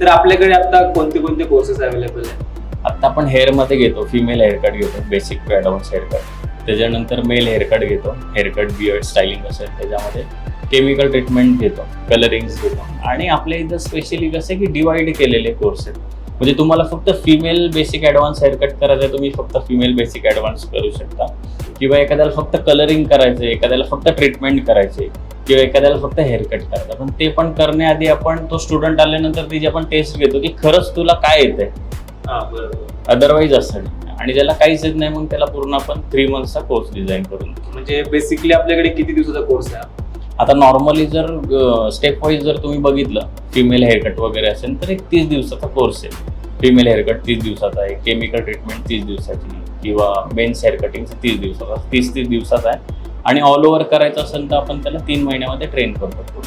तर आपल्याकडे आता कोणते कोणते कोर्सेस अवेलेबल आहेत? आता आपण हेअरमध्ये घेतो, फिमेल हेअरकट घेतो, बेसिक टू ॲडव्हान्स हेअरकट. त्याच्यानंतर मेल हेअरकट घेतो, हेअरकट बियर्ड स्टायलिंग असेल त्याच्यामध्ये, केमिकल ट्रीटमेंट घेतो, कलरिंग्स घेतो. आणि आपल्या इथं स्पेशली कसं आहे की डिवाइड केलेले कोर्स आहेत. म्हणजे तुम्हाला फक्त फिमेल बेसिक ॲडव्हान्स हेअरकट करायचं आहे, तुम्ही फक्त फिमेल बेसिक ॲडव्हान्स करू शकता. किंवा एखाद्याला फक्त कलरिंग करायचं, एखाद्याला फक्त ट्रीटमेंट करायचे, किंवा एखाद्याला फक्त हेअरकट करायचं. पण ते पण करण्याआधी आपण तो स्टुडंट आल्यानंतर तिची आपण टेस्ट घेतो की खरंच तुला काय येतंय. बरोबर. अदरवाईज असं नाही. आणि ज्याला काहीच येत नाही मग त्याला पूर्ण आपण 3 मंथचा कोर्स डिझाईन करून देतो. म्हणजे बेसिकली आपल्याकडे किती दिवसाचा कोर्स आहे? आता नॉर्मली जर स्टेप वाईज जर तुम्ही बघितलं, फिमेल हेअरकट वगैरे असेल तर एक 30 दिवसाचा कोर्स आहे. फिमेल हेअरकट 30 दिवसाचा आहे, केमिकल ट्रीटमेंट 30 दिवसाची, किंवा मेन्स हेअर कटिंगचं 30 दिवसाचा, 30 दिवसाचा आहे. आणि ऑल ओव्हर करायचं असेल तर आपण त्याला 3 महिन्यामध्ये ट्रेन करतो.